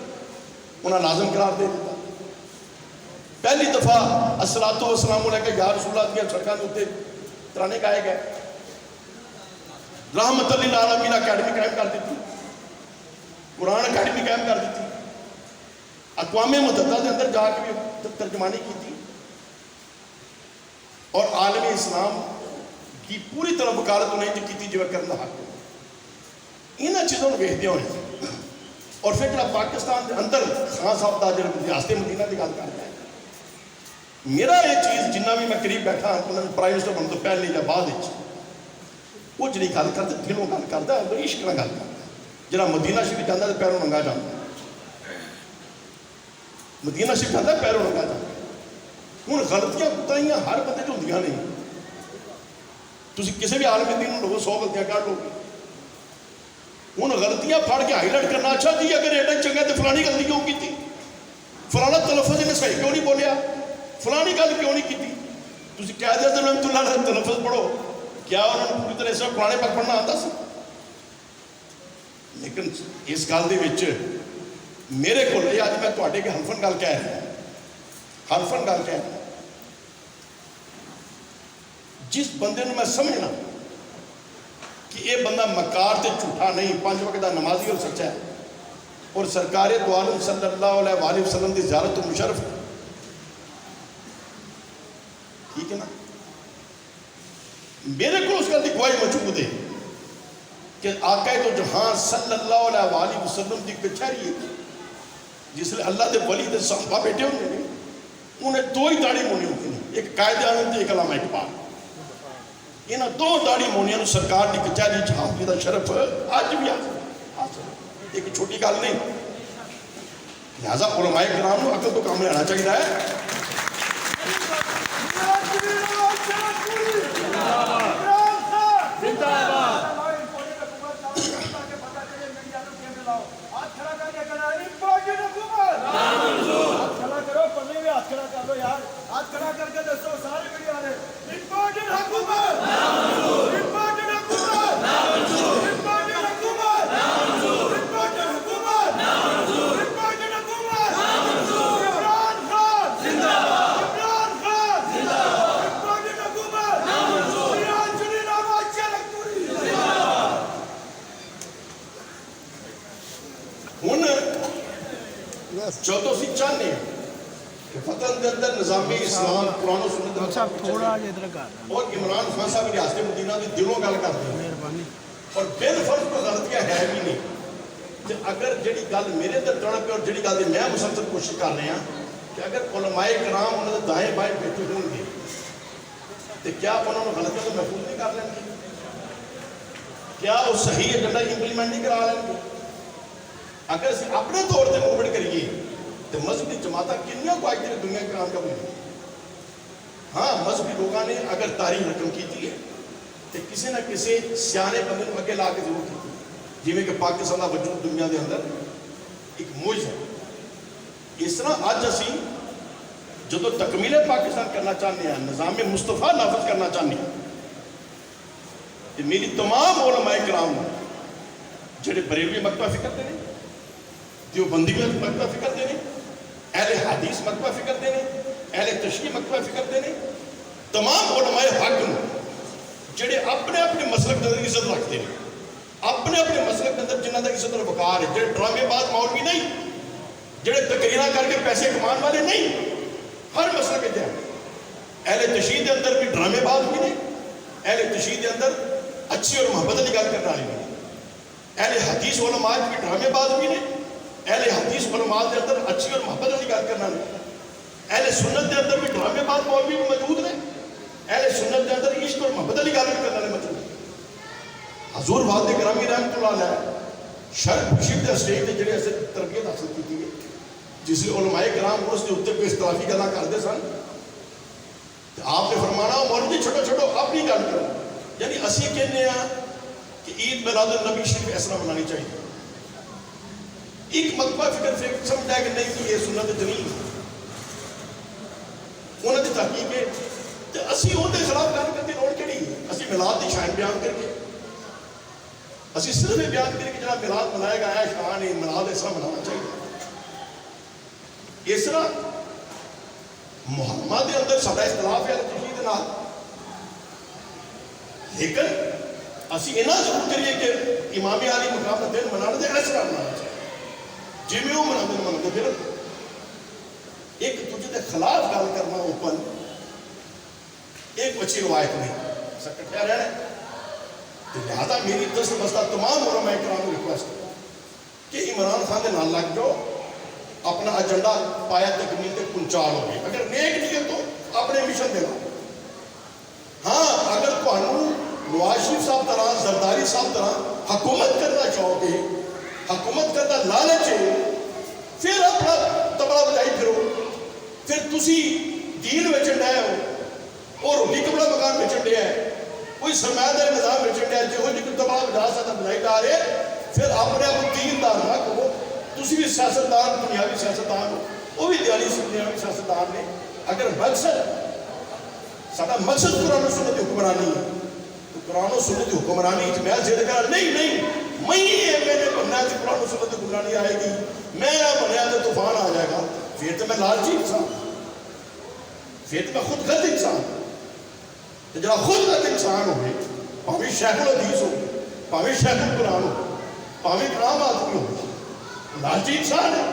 उन्हें लाजम करार दे दिता। पहली दफा अस्सलातु वस्सलामु अलैका या रसूलल्लाह दी सड़कों के उत्ते तराने गाए गए, रहमतुल लिल आलमीन अकैडमी कायम कर दी, कुरान अकैडमी कायम कर दी, अक़वामे मुत्तहिदा के अंदर जाके भी तर्जमानी की थी और आलमी इस्लाम की पूरी तरह वकालत उन्हें की थी जो करना हक। इन्होंने चीज़ों को वेखते हुए और फिर जो पाकिस्तान के अंदर खान साहब का जो रियासत मदीना की गल करता है, मेरा ये चीज़ जिन्ना भी मैं करीब बैठा उन्होंने प्राइम मिनिस्टर बनने तो पहले या बाद वो जी गल करते दिलों गल करता है, इश्क ना गल करता, जरा मदीना शरीफ जाता तो पैरों नंगा जाता, मदीना शरीफ जाता पैरों नंगा जाता। हूँ गलतियां कुताइयां हर बंदे च होंदियां नहीं, तुम किसी भी आलम दीन लो 100 गलतियां कर लोगे। हूँ गलतियां फड़ के हाईलाइट करना, अच्छा जी अगर एडा चंगा तो फलानी गलती क्यों की, फलाना तलफज इन्हें सही क्यों नहीं बोलिया, फलानी गल क्यों नहीं की। तुम कह दिया तो तलफज पढ़ो, क्या उन्होंने पूरी तरह से पुराने पग पढ़ना आता सी। लेकिन इस गल के मेरे को अज मैं तुहाडे के हरफन गल कह रहा, हरफन गल कह रहा, जिस बंदे मैं समझना कि यह बंदा मकार से झूठा नहीं, 5 वक्त का नमाजी और सच्चा है और सरकारे दो आलम सल्लल्लाहु अलैहि वसल्लम की ज़ियारत तो मुशर्रफ है, ठीक है ना। मेरे को उस गल की गवाही मौजूद है कि आका तो जहां सल्लल्लाहु अलैहि वसल्लम की कचहरी है, जिसले अल्लाह के वली के साहबा बैठे होंगे ने, उन्हें 2 ही दाढ़ी मोनी होती है, एक कायद आज़म ते एक अल्लामा इकबाल। इन्होंने 2 दाढ़ी मोनिया सरकार की कचहरी हाजिरी का शरफ अज भी हासिल, एक छोटी गल नहीं। लिहाजा उलमाए किराम को अकल तो काम लेना चाहिए है। जो असीं चाहते हैं कि वतन के अंदर निज़ाम इस्लाम कुरान और सुन्नत डॉक्टर साहब थोड़ा जिहा इधर कर और इमरान खान साहब रियासत मदीना की दिलों गल करते हैं मेहरबानी और बिलफर्ज कोई गलतियां है भी नहीं। तो अगर जी गल मेरे अंदर तड़प है और जी गल मैं मुसलसल कोशिश कर रहा कि अगर उलमाए कराम उन्होंने दाएं बाएं बैठे होंगे तो क्या आप उन्होंने गलतियों को महफूज नहीं कर लेंगे? क्या वो सही एजेंडा इंप्लीमेंट नहीं करा लेंगे? अगर असं अपने तौर पर मूवमेंट करिए तो मजहबी जमात किनिया को अज तक दुनिया कामयाब हुई। हाँ मजहबी लोगों ने अगर तारीख रकम की है तो किसी न किसी सियाने बंदे को अगे ला के जरूर की, जिमें कि पाकिस्तान का वजूद दुनिया के अंदर एक मोज है। इस तरह अज असी जो तकमीले पाकिस्तान करना चाहते हैं, निज़ाम मुस्तफा नाफज करना चाहते हैं, तो मेरी तमाम उलमाए कराम जो बरेलवी मकतबा फिक्र हैं, देवबंदी मकतबा फिक्र हैं, अहले हदीस मकतबा फिक्र हैं, अहले तशरीह मकतबा फिक्र हैं, तमाम उलमाए हक जेडे अपने अपने मसलक के अंदर इज्जत रखते हैं, अपने अपने मसलक के अंदर जिन्हों का इज्जत और वकार है, जो ड्रामेबाज मौलवी नहीं, जेडे तकरीरा करके पैसे कमान वाले नहीं, हर मसलक के अहले तशरीह के अंदर भी ड्रामेबाज भी नहीं, अहले तशरीह के अंदर अच्छी और मोहब्बत की गल करने वाले भी, अहले हदीस उलमा भी ड्रामेबाज भी ने, अहले हदीस उलमा के अंदर अच्छी और मोहब्बत की गल करने वाले, अहले सुन्नत के अंदर भी ड्रामेबाज मौलवी भी मौजूद ने, अहले सुन्नत के अंदर इश्क और मोहब्बत की गल करने वाले मौजूद। हजूर वादे ग्रामी रहमतुल्लाह अलैह शर्फ खुशी के स्टेज से जो तरबियत हासिल की है, जिसलिए उलमाए कराम उसके उत्ते कोई इख्तलाफी गल्लां करते सन, आपने फरमाना मौलवी छोटो छोटो अपनी गल करो, यानी असी कहने कि ईद मिलादुन नबी शरीफ इस तरह मनानी चाहिए। एक मकबा फिक्र समझा कि नहीं कि ये सुन्नत जमीन उन्होंने तहकीक है, तो असी उनके खिलाफ गल करने की लोड़ केड़ी है? असी मिलाद की शान बयान करके असी सिर्फ ये बयान करें कि जरा मिलाद मनाया गया है, शान है, मिलाद इस तरह मनाना चाहिए। इस तरह मुहम्मद के अंदर साडा इख्तलाफ है तशरीह के नाल, लेकिन असी इन्ना जरूर करिए कि इमाम अली मकाम का दिन मनाने से इस तरह मनाना चाहिए जिमें वो मनाते मनाते। फिर एक दूजे के खिलाफ गल करना ओपन एक अच्छी रवायत नहीं, कट्ठा रहना। तो लिहाजा मेरी दस्त बस्ता तमाम उलमाए कराम रिक्वेस्ट कि इमरान खान के नाल लग जाओ, अपना एजेंडा पाया तकमील तक पहुंचा लोगे। अगर नेक नीयत तो अपने मिशन देना। हाँ अगर तुहानू नवाज शरीफ साहब तरह जरदारी साहब तरह हुकूमत करना चाहोगे, हुकूमत करना लालच है, फिर अपना तबला बजाई फिरो, फिर तुसी दीन बेचन डे हो और रोटी कपड़ा मकान बेचन डे है, कोई सरमायादारी निजाम बेचन डे जो जी तबला बजा सकता बजाई ला रहे, फिर अपने आप दीनदार ना कहो। तुसी भी सियासतदान दुनियावी सियासतदान हो, वो भी दिहाड़ी दुनियावी सियासतदान ने। अगर मकसद साडा मकसद कुरान और सुन्नत की हुक्मरानी है, तो कुरान और सुन्नत की हुक्मरानी मैं जिद कर नहीं मैं मैंने बनना तो कुरान और सुन्नत की हुक्मरानी आएगी, मैं बनया तो तूफान आ जाएगा, फिर तो मैं लालची इंसान, फिर तो मैं खुद गलत इंसान। तो जरा खुद गलत इंसान हो, भावें शेखुल हदीस हो, भावें शेखुल कुरान हो, भावें आम आदमी हो, लालची इंसान है।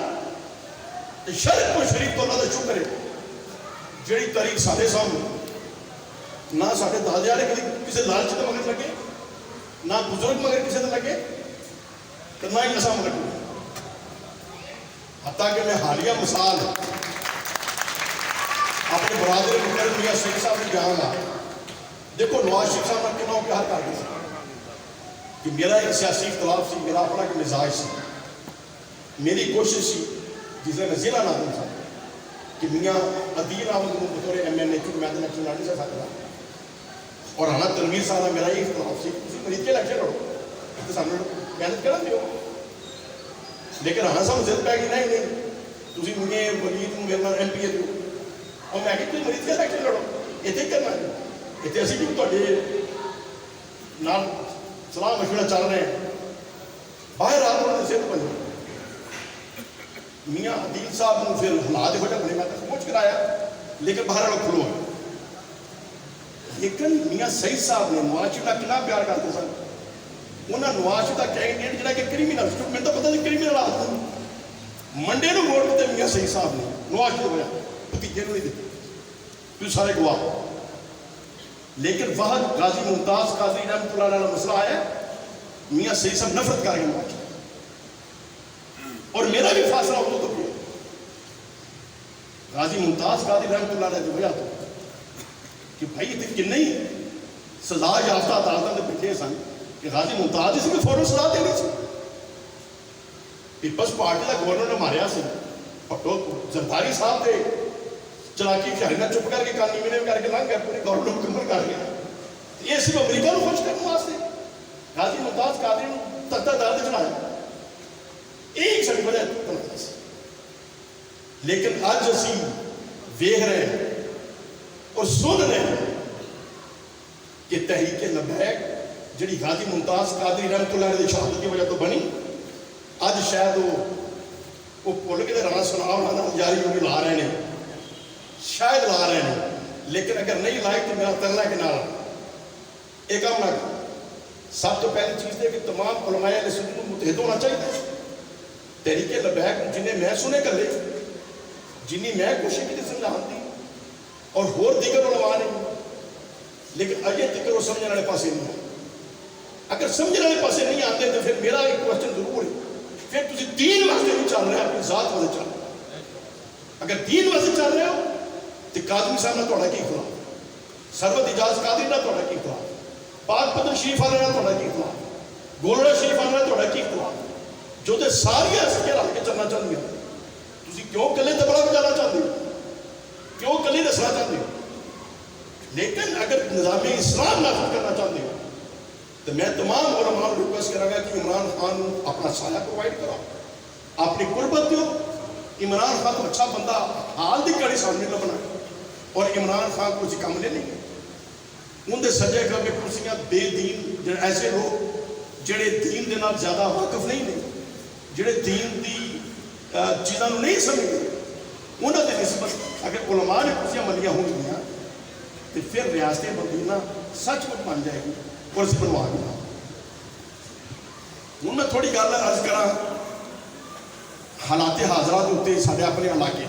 तो शर्क को शरीफ तो अल्लाह का शुक्र है जी तारीख साढ़े सामने ना साढ़े दादे वाले कभी किसी लालच के मगर लगे, ना बुजुर्ग मगर किसी ने लगे, तो ना ही नशा मगर लगे। हत्ता कि मैं हालिया मिसाल अपने बरादरी मुकर्रम मियां शेख साहब ने बयान ला, देखो नवाज शरीफ साहब ने कितना प्यार कर दिया कि मेरा एक सियासी इख्तलाफ से मेरा अपना एक मिजाज से मेरी कोशिश सी जिसे मैं जिला नाम था कि मियाँ अदील अहमद को बतौर MNA क्योंकि मैं तो इलेक्शन लड़ नहीं सकता और राना तनवीर साहब मेरा ही इख्तलाफ से मरीज के इलेक्शन लड़ो तो सामने मेहनत कर दो, लेकिन राना साहब जिद पै गई नहीं तुम मुझे वलीद मेरे नाल MPA दो और मैं कि मरीज के इलेक्शन लड़ो इतने करना इतने असी भी थोड़े नाल सलाह मशवरा चल रहे हैं। बाहर रात उन्होंने सिर बने मियाँ अदील साहब ने फिर हालात हो जाए मैं तो पहुँच कराया, लेकिन बाहर वालों खुलो है। लेकिन मियाँ सईद साहब ने नवाज शरीफ का कितना प्यार करते सन, उन्होंने नवाज शरीफ का कैंडिडेट जो कि क्रिमिनल मैं तो पता नहीं क्रिमिनल आदमी मंडे को वोट दिते मियाँ सईद साहब ने नवाज शरीफ होया भतीजे नहीं दी, तुम सारे गवाह। लेकिन वह गाजी मुमताज कादरी रहमतुल्लाह अलैह का मसला आया, मियाँ सही सब नफरत कर गए और मेरा भी फासला हो तो किया। गाजी मुमताज कादरी रहमतुल्लाह अलैह की वजह तो कि भाई इतने किन्ने ही सजा याफ्ता अदालतों के बैठे सन कि गाजी मुमताज इसमें फौरन सजा देनी सी। पीपल्स पार्टी का गवर्नर ने मारिया से भट्टो जरदारी साहब थे चलाकी शहरी चुप करके कानी महीने करके लंघ गया, पूरी गवर्नर मुकम्मल कर गया। ये सिर्फ अमरीका को खुश करने वास्ते गाजी मुमताज कादरी को तख्ता दाद चढ़ाया, एक सारी वजह। लेकिन अज असी वेख रहे हैं और सुन रहे हैं कि तहरीक लबैक जी गाजी मुमताज कादरी रहमतुल्लाह अलैह की शहादत की वजह तो बनी, अज शायद वो भुल के राणा सुना उन्होंने जारी होगी ला रहे हैं, शायद ला रहे हैं। लेकिन अगर नहीं लाए तो मेरा तरला के नाल एक काम ना कर। सब तो पहली चीज़ है कि तमाम उलमाए अहले सुन्नत को मुतहद होना चाहिए। तहरीक लबैक जिन्हें मैं सुने कले, जिन्हें मैं कोशिश की समझाने की और होर दीगर उलमा ने, लेकिन अजे तक वो समझने वाले पासे नहीं है। अगर समझने वाले पासे नहीं आते तो फिर मेरा एक क्वेश्चन जरूर है, फिर तुम दीन वास्ते नहीं चल रहे, अपनी जात वास्ते चल रहे। अगर दीन वास्ते चल रहे हो तो कादमी साहब ने थोड़ा की खिलाफ, सरबत इजाज कादरी ने थोड़ा की खिलाफ, पाक पदर शरीफ वाले ने थोड़ा की खिलाफ, गोलड़ा शरीफ वाले ने थोड़ा की खिलाफ, जो तो सारिया सिक्के रल के चलना चाहते हो। तुम क्यों कले दबड़ा बजाना चाहते हो, क्यों कले दसना चाहते हो? लेकिन अगर निज़ाम इस्लाम नाफिज करना चाहते हो तो मैं तमाम उलमा को रिक्वेस्ट करांगा कि इमरान खान अपना साया प्रोवाइड करो, अपनी कुर्बत दो। इमरान खान को अच्छा बंदा हाल की घड़ी सामने का बना और इमरान खान को उसी काम ले नहीं। उनके सज्जे खब्बे कुर्सियां बेदीन ऐसे लोग जोड़े दीन के नाल ज़्यादा वाकफ नहीं ने, जोड़े दीन की चीज़ों को नहीं समझते, उन्होंने निस्बत अगर उलमा ने कुर्सियां मलियां होंगी तो फिर रियासत मदीना सचमुच बन जाएगी और इस बनवा देना। हूँ मैं थोड़ी गल अर्ज करा हालात हाजरा के उत्ते साढ़े अपने इलाके।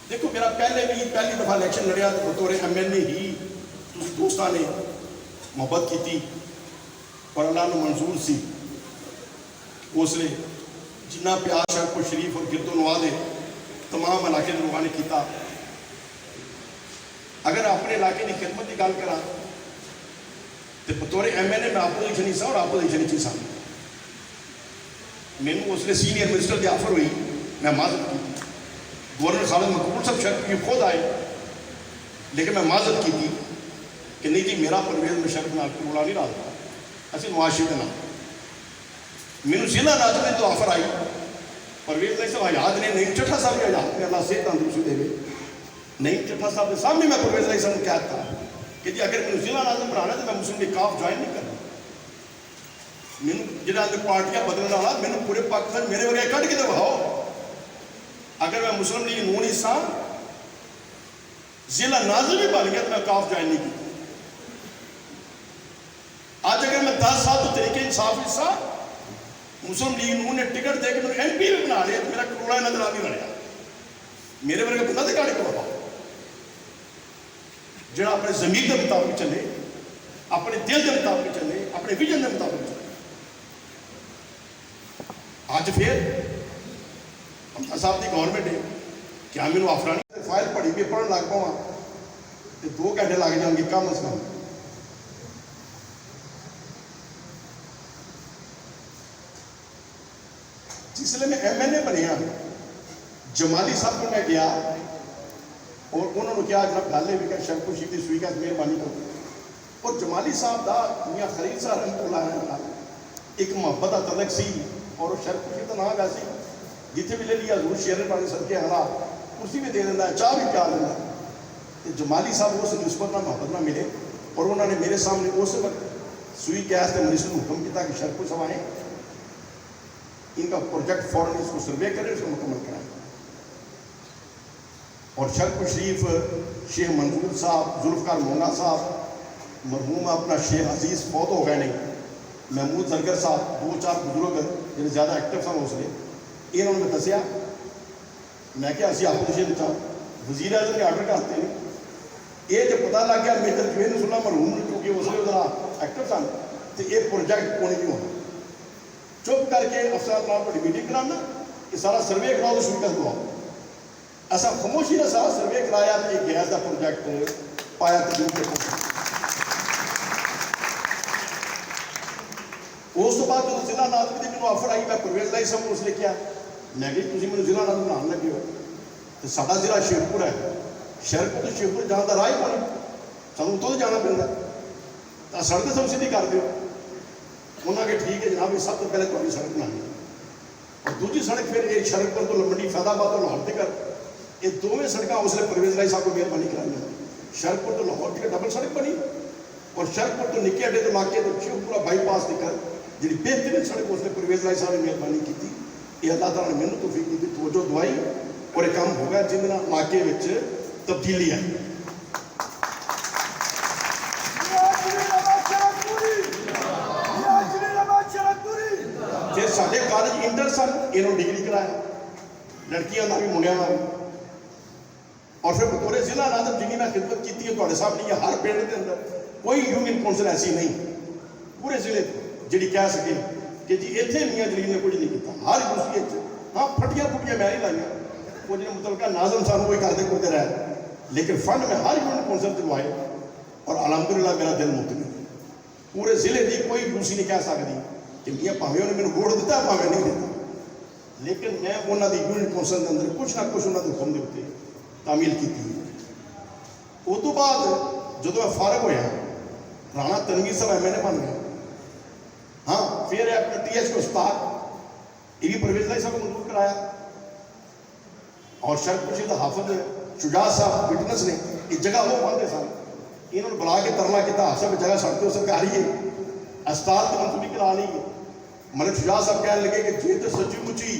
देखो मेरा पहली दफा इलैक्शन लड़िया तो बतौर MLA ही दोस्तों ने मुहब्बत की और अल्लाह ने मंजूर सी। उसने जिन्ना प्यार शहरपुर शरीफ और गिरदो नवा दे तमाम इलाके के लोगों ने किया। अगर अपने इलाके की खिदमत की गल करा तो बतौर MLA मैं अपोजिशन ही सा और अपोजिशन ही सा। मैनू उसने सीनियर मिनिस्टर की ऑफर हुई, मैं माजरत की। गवर्नर खालिद मकबूल साहब शर्फ खुद आए, लेकिन मैं माजरत की थी कि नहीं जी मेरा परवेज मुशर्रफ नाल रोला नहीं रहा, असं नवाज शरीफ के नाम। मैनू जिला नाजर तो ऑफर आई, परवेज नहीं साहब आजाद ने, नहीं चट्ठा साहब भी आजाद ने, अल्लाह सेहत तंदुरुस्ती देवे। नहीं चट्ठा साहब के सामने मैं परवेज नहीं साहब क्या था कि जी अगर मैं जिला नाजर बनाना तो मैं मुस्लिम लीग काफ ज्वाइन नहीं करना। मैनू जो पार्टियां बदलने वाला मैंने पूरे पाकिस्तान मेरे वर्गे कट के दिखाओ। अगर मैं मुस्लिम लीग नून हिस्सा जिला नाजर भी बन गया तो मैं काफ ज्वाइन नहीं की। आज अगर मैं 10 साल तो तरीके इंसाफ हिस्सा मुस्लिम लीग नून ने टिकट दे के मैंने MP भी बना लिया तो मेरा करोड़ा नजर नहीं लड़िया। मेरे वर्गे बंदा तो कट के जो अपने जमीर के मुताबिक चले, अपने दिल के मुताबिक चले, अपने विजन के मुताबिक चले। अज फिर अमता साहब की गवर्नमेंट है, क्या मैंने ऑफर नहीं फाइल पढ़ी भी पढ़न लग पावा तो 2 घंटे लग जाएंगे कम अज कम। जिसले मैं MLA बनया जमाली साहब को मैं गया और उन्होंने क्या जनाब गल है भी क्या शर्फ शीफ की सुई का मेहरबानी करो। और जमाली साहब का मियाँ खलील साहब रहमतुल्लाह एक मुहब्बत का तलक सी और शर्फ शीफ का नाम वैसे जिथे भी ले लिया जरूर शेर पानी सदके हला कुर्सी भी दे देना है, चाह भी प्यार देना। तो जमाली साहब उस निस्बत ना मुहब्बत ना मिले और उन्होंने मेरे सामने उस वक्त सुई गैस के मिनिस्टर को हुक्म किया कि शर्फ साहब आए, इनका प्रोजेक्ट फौरन इसको सर्वे करें, इसको मुकम्मल कराएं। और शर्फ शरीफ शेख मंजूर साहब, जुल्फकार मोंगा साहब, मरहूम अपना शेख अजीज़ फौत हो गए नहीं, महमूद जरगर साहब, 2-4 बुजुर्ग जो ज़्यादा एक्टिव सन उसने इन्होंने दसिया मैं क्या असी आपोजिशन में वजीर आजम ने आर्डर करते हैं ये जो पता लग गया मेजर जवेद सुल्ला मरहूम क्योंकि उसने उसका एक्टर सन तो ये प्रोजेक्ट कोने नहीं होना चुप करके अफसर बड़ी मीटिंग कराना कि सारा सर्वे कराओ तो स्वीकार करवाओ असा खामोशी ने सारा सर्वे कराया तो एक गैस का प्रोजेक्ट पाया तकलीफ उस तो बाद जो जिला नाजमी की मैं ऑफर आई मैं परवेज लाई सब उसने क्या मैं कि तुम मैं जिला नाजम बनाने लगे हो तो साडा जिला शेरपुर है शेरपुर तो शेरपुर जाने का राह ही कोई सानू तो जाना पैंदा तो सड़क सबसिडी कर दो उन्होंने कहा ठीक है जनाब ये सब तो पहले थोड़ी सड़क बनानी और दूसरी सड़क फिर ये शरकपुर तो मंडी फैदाबाद तो लाहौर तक ये दोवें सड़क उसने परवेज लाई साहब को मेहरबानी कराई शरकपुर तो लाहौर तक डबल सड़क बनी और शरकपुर तो निके अड्डे तो लाके तो शिवपुरा बाईपास तक जी बेहतरीन सड़क उसने परवेज लाई साहब ने मेहरबानी की ये अल्लाह तआला ने मैनू तौफीक दी तवज्जो दवाई और एक काम हो गया जिंदे नाल इलाके विच तब्दीली आई फिर साढ़े कॉलेज इंटर सन इन्होंने डिग्री कराया लड़कियों का भी मुंडिया का भी और फिर बतौर जिला नाजम जिन्नी मैं खिदमत की है तो सामने हर पिंड के अंदर कोई यूनियन कौंसल ऐसी नहीं पूरे जिले जी कह सके कि जी इतने मियाँ जलील ने कुछ नहीं किया हर यूनिवर्सिटी हाँ फटियां फुटियां मैं नहीं लाइया कुछ मतलब नाजम सानू कोई करते कुरते रहे लेकिन फंड में हर यूनियन कौंसल दिलवाए और अलहमदुलिल्लाह मेरा दिल मुक्त गया पूरे जिले की कोई यूनिवर्सिटी नहीं कह सकती कि मियाँ भावें उन्हें मैंने वोट दिता भावें नहीं दिता लेकिन मैं उन्होंने यूनियन कौंसल के अंदर कुछ ना कुछ उन्होंने हुक्म के उत्ते तामील की उस तो बाद जो मैं फारग होया राणा तनवीर साहब MLA बन गए हाँ फिर अपना TH को उस्ताद ये भी परवेज लाई साहब को मंजूर कराया और शरकपुर का हाफिज शुजा साहब विटनेस ने एक जगह वो पाते सन इन्होंने बुला के तरला किया हाफिज जगह सड़क सरकारी है अस्पताल की मंजूरी करा ली मतलब शुजा साहब कह लगे कि जे तो सच्ची मुची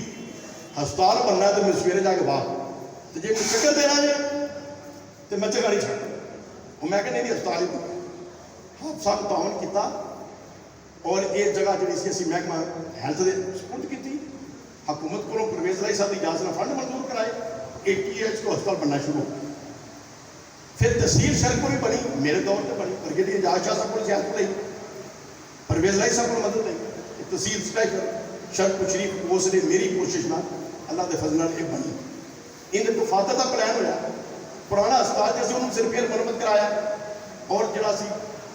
हस्पताल बनना है तो मैं सवेरे जाके बाहर तो जे मैं चक्कर देना है तो मैं जगह नहीं छड़ और मैं नहीं हस्पताल ही हाफ साहब तावन किया और ये जगह जी असी महकमा हैल्थ के सपुर्द की हुकूमत को परवेज लाई साहब की इजाजत फंड मंजूर कराए TH को हस्पताल बनना शुरू फिर तहसील शरकपुर भी बनी मेरे दौर पर बनी ब्रिगेडियर एजाज शाह साहब को जियारत ली परवेज लाई साहब को मदद ली तहसील स्पेशल शरकपुर शरीफ उसने मेरी कोशिश ना अल्लाह के फजल ये बनी इन दफातर का प्लान होया पुराना हस्पताल जैसे उन्होंने सिर्फ फिर मरम्मत कराया और जरा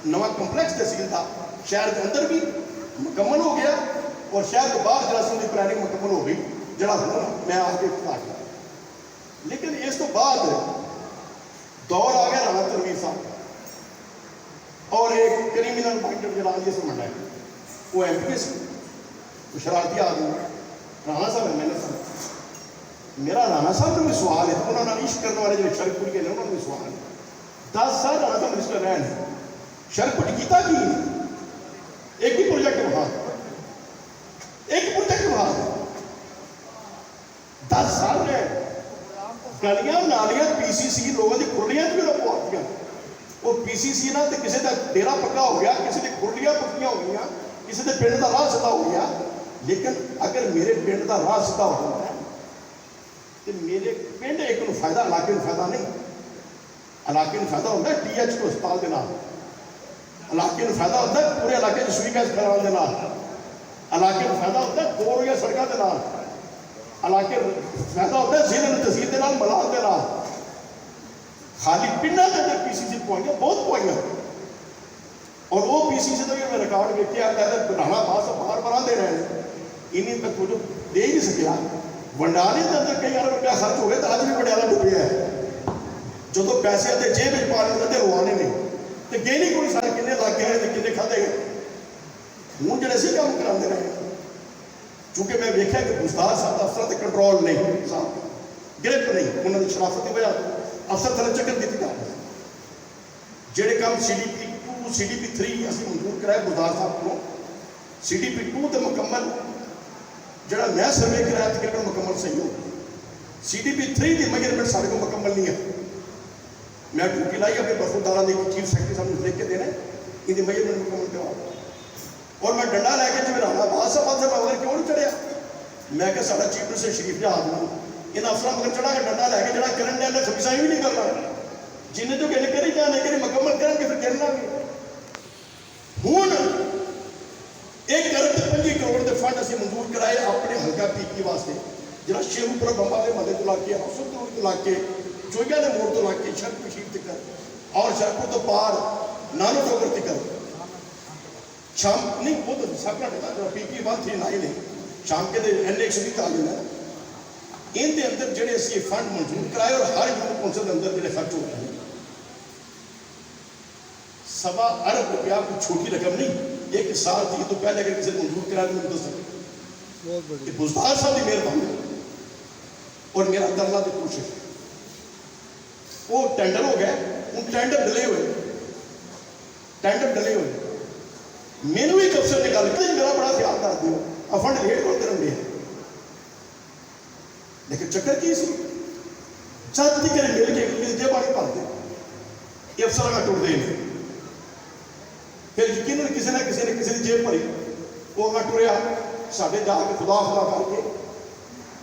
नवा कंपलैक्स तहसील था शहर के अंदर भी मुकम्मल हो गया और शहर के बाहर जरा सी प्लानिंग मुकम्मल हो गई जरा मैं आके बता गया लेकिन इस तो बाद दौर आ गया राणा तनवीर साहब और एक क्रिमिनल माइंडेड जरा जी समझ है वो MP से शरारती आदमी राणा साहब MLA साहब मेरा राणा साहब ने भी सवाल है उन्होंने इश्क करने वाले जो शरकपुर के उन्होंने भी सवाल है 10 साल राणा साहब मिनिस्टर रहे हैं शरकपुर किया की एक ही प्रोजेक्ट वहां एक प्रोजेक्ट वहां 10 साल में गलियां नालियां PCC लोगों की खुरलियां भी पहुंच वो PCC ना तो किसी का डेरा पक्का हो गया किसी की खुरलियां पक्कियां हो गई किसी के पिंड का राह सीधा हो गया लेकिन अगर मेरे पिंड का राह सीधा हो जाता है तो मेरे पिंड एक फायदा इलाके में फायदा नहीं इलाके में फायदा होता है TH को अस्पताल के नाम इलाके में फायदा होता है पूरे इलाके में सुई गैस फैलाने के नाम इलाके में फायदा होता है 2 रोज़ सड़कों के नाम इलाके फायदा होता है जिले में तहसील के नाम मलाल के नाम खाली पिंडा के अंदर PCC पवाइयां बहुत पवाइयां और वो PCC का मैं रिकॉर्ड देखिए कहते राणा बार बार दे रहे हैं इन्हीं तक कुछ दे ही नहीं सकिया वंडाले के अंदर कई अरब रुपया खर्च हो गया तो अज भी वंडाला डुबिया है जो तो पैसे अद्धे जेब में पा लेते लवाने ने तो गए नहीं कोई सारे किन्ने लागे हैं किन्ने खाते गए हूँ जो असी काम कराते रहे चूंकि मैं वेख्या कि गुस्तार साहब अफसर से कंट्रोल नहीं साहब गिरफ्त नहीं उन्होंने शराफत की वजह अफसर थले चक्कर दी जा जोड़े काम CDP 3 असं मंजूर कराया गुरदार साहब को CDP 2 तो मुकम्मल जोड़ा मैं सर्वे कराया तकरीबन मुकम्मल सही हो CDP 3 की मेजरमेंट साढ़े को मुकम्मल नहीं है मैं ड्यूटी लाई अपने बरफुदारा की चीफ सेक्रेटरी साहब लिख के देना इनकी मेजरमेंट मुकम्मल करवाओ और मैं डंडा लैके जिम्मे राणा बादशाह मैं मगर क्यों नहीं चढ़िया मैं क्या साढ़ा चीफ मिनिस्टर शरीफ जहाज इन अफसर मगर चढ़ा के डंडा लैके जरा करन इन्हें खबीसा भी नहीं करना जिन्हें जो गिन करी जाने करी मुकम्मल करेंगे फिर गिरना भी हुण 1 अरब 25 करोड़ के फंड असीं मंजूर कराए अपने हल्का पीकी वास्ते जरा शेरूपुर बंबा के मदद ला के हफसर तो ला के चोइया के मोड़ तो ला के शर्क मशीर तक और शरपुर तो पार नानो डोगर तक शाम नहीं वो तो साकड़ा जरा पीकी 139 है शाम के NX भी तालीम है इनके अंदर जोड़े असी फंड मंजूर कराए और हर यूथ कौंसल के अंदर जो खर्च हो रहे हैं 1.25 अरब रुपया कोई छोटी रकम नहीं 1 साल थी तो पहले अगर किसी ने मंजूर कराया तो दस सकते बुजदार साहब की मेहरबानी और मेरा तरला की कोशिश वो टेंडर हो गया हूँ टेंडर डिले हुए मैनू एक अफसर ने गल की मेरा बड़ा ख्याल कर दियो आ फंड लेट कौन कर लेकिन चक्कर की सी छत की करें मिल के जे पानी भर दे ये अफसर का टुटते हैं फिर यकीन किसी ने किसी की जेब भरी वो अगर टुरया साढ़े जाके खुदा करके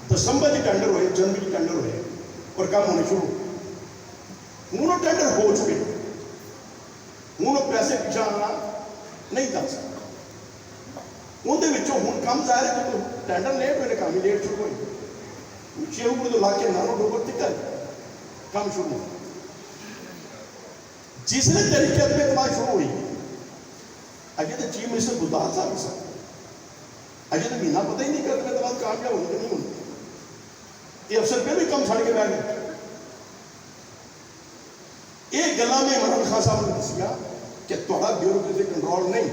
दिसंबर के टेंडर हुए जनवरी के टेंडर हुए और काम होने शुरू हूँ वो टेंडर हो चुके हूँ वो पैसे पिछा आना नहीं जा सकता उन्हें हूँ काम जाहिर है जो टेंडर लेट हुए काम ही लेट शुरू हुए शेरूपुर तो लाके नानो डोगर तक काम शुरू हुआ जिसने तरीके अपने इतमाद शुरू हुई अजे तो चीफ मिनिस्टर गुलदार साहब ही सर अजे तो महीना पता ही नहीं करते मेरे बाद कामयाब होने के नहीं होने ये अफसर फिर भी कम छड़ के बह गए एक गला में इमरान खान साहब ने दसिया कि थोड़ा ब्यूरोक्रेसी कंट्रोल नहीं